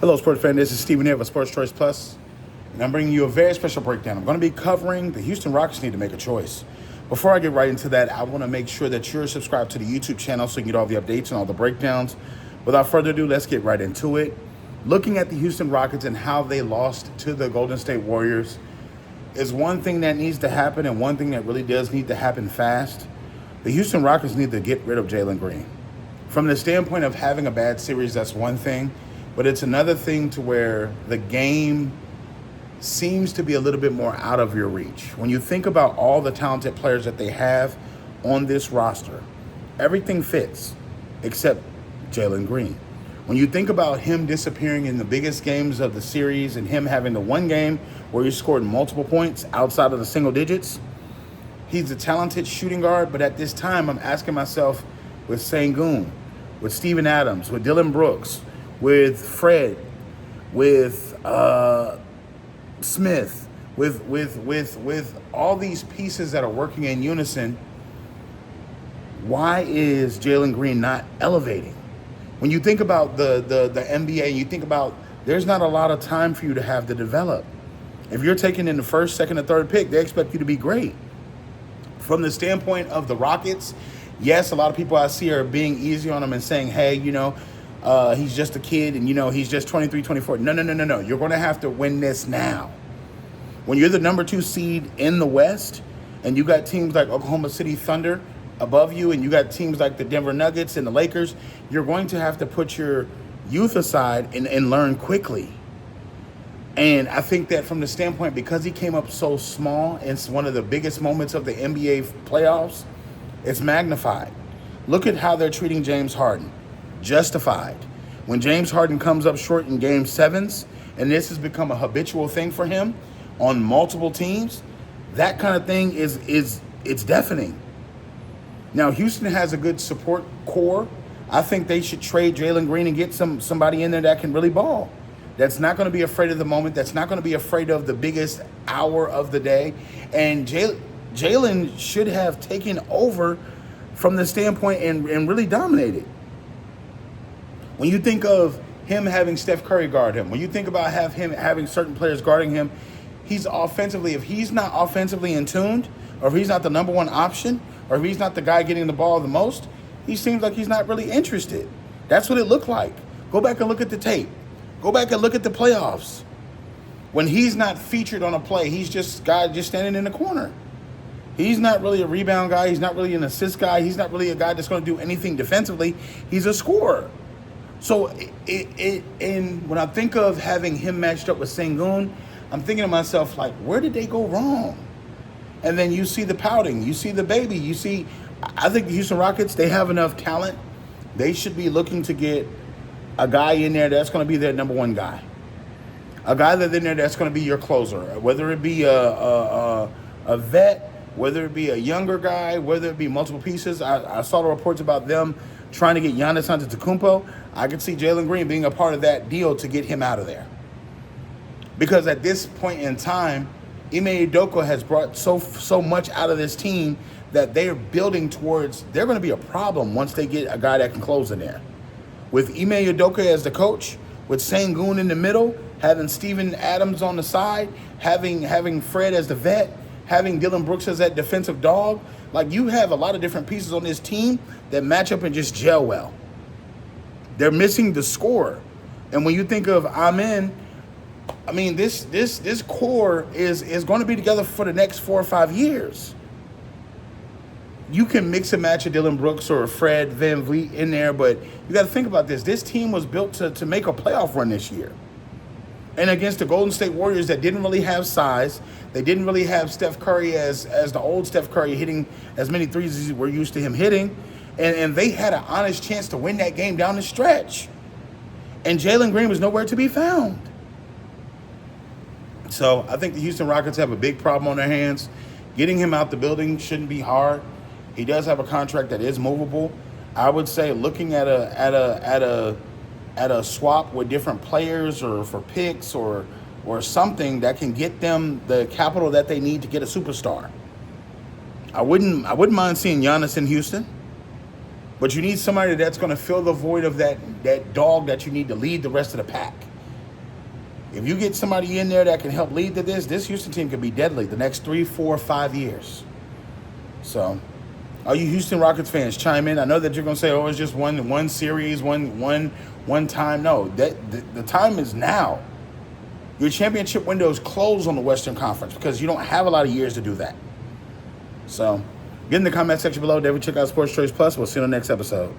Hello, sports fan. This is Stephen here with Sports Choice Plus, and I'm bringing you a very special breakdown. I'm going to be covering the Houston Rockets need to make a choice. Before I get right into that, I want to make sure that you're subscribed to the YouTube channel so you can get all the updates and all the breakdowns. Without further ado, let's get right into it. Looking at the Houston Rockets and how they lost to the Golden State Warriors is one thing that needs to happen, and one thing that really does need to happen fast. The Houston Rockets need to get rid of Jaylen Green. From the standpoint of having a bad series, that's one thing. But it's another thing to where the game seems to be a little bit more out of your reach. When you think about all the talented players that they have on this roster, everything fits except Jaylen Green. When you think about him disappearing in the biggest games of the series and him having the one game where he scored multiple points outside of the single digits, he's a talented shooting guard. But at this time, I'm asking myself, with Sengun, with Steven Adams, with Dylan Brooks, with Fred, with Smith, with all these pieces that are working in unison, why is Jaylen Green not elevating? When you think about the NBA, you think about there's not a lot of time for you to have to develop. If you're taking in the first, second, or third pick, they expect you to be great. From the standpoint of the Rockets, yes, a lot of people I see are being easy on him and saying, hey, he's just a kid and, he's just 23, 24. No. You're going to have to win this now. When you're the number 2 seed in the West and you got teams like Oklahoma City Thunder above you and you got teams like the Denver Nuggets and the Lakers, you're going to have to put your youth aside and learn quickly. And I think that from the standpoint, because he came up so small, it's one of the biggest moments of the NBA playoffs, it's magnified. Look at how they're treating James Harden. Justified. When James Harden comes up short in game 7s, and this has become a habitual thing for him on multiple teams, that kind of thing it's deafening. Now, Houston has a good support core. I think they should trade Jaylen Green and get somebody in there that can really ball. That's not going to be afraid of the moment. That's not going to be afraid of the biggest hour of the day. And Jaylen should have taken over from the standpoint and really dominated. When you think of him having Steph Curry guard him, when you think about him having certain players guarding him, he's offensively, if he's not offensively in tuned, or if he's not the number one option, or if he's not the guy getting the ball the most, he seems like he's not really interested. That's what it looked like. Go back and look at the tape. Go back and look at the playoffs. When he's not featured on a play, he's just guy just standing in the corner. He's not really a rebound guy. He's not really an assist guy. He's not really a guy that's going to do anything defensively. He's a scorer. So when I think of having him matched up with Sengun, I'm thinking to myself, like, where did they go wrong? And then you see the pouting. You see the baby. I think the Houston Rockets, they have enough talent. They should be looking to get a guy in there that's going to be their number one guy. A guy that's in there that's going to be your closer. Whether it be a vet, whether it be a younger guy, whether it be multiple pieces. I saw the reports about them trying to get Giannis Antetokounmpo. I could see Jaylen Green being a part of that deal to get him out of there. Because at this point in time, Ime Udoka has brought so much out of this team that they're building towards, they're going to be a problem once they get a guy that can close in there. With Ime Udoka as the coach, with Sengun in the middle, having Steven Adams on the side, having Fred as the vet, having Dylan Brooks as that defensive dog, like you have a lot of different pieces on this team that match up and just gel well. They're missing the scorer. And when you think of Amen, I mean, this core is going to be together for the next 4 or 5 years. You can mix and match a Dylan Brooks or a Fred VanVleet in there, but you got to think about this. This team was built to make a playoff run this year. And against the Golden State Warriors that didn't really have size, they didn't really have Steph Curry as the old Steph Curry hitting as many threes as we're used to him hitting. And they had an honest chance to win that game down the stretch. And Jaylen Green was nowhere to be found. So I think the Houston Rockets have a big problem on their hands. Getting him out the building shouldn't be hard. He does have a contract that is movable. I would say looking at a swap with different players or for picks or something that can get them the capital that they need to get a superstar. I wouldn't mind seeing Giannis in Houston. But you need somebody that's going to fill the void of that dog that you need to lead the rest of the pack. If you get somebody in there that can help lead to this Houston team could be deadly the next 3, 4, 5 years. So, all you Houston Rockets fans, chime in. I know that you're gonna say, "Oh, it's just one series, one time." No, the time is now. Your championship window is closed on the Western Conference because you don't have a lot of years to do that. So, get in the comment section below. David, check out Sports Choice Plus. We'll see you on the next episode.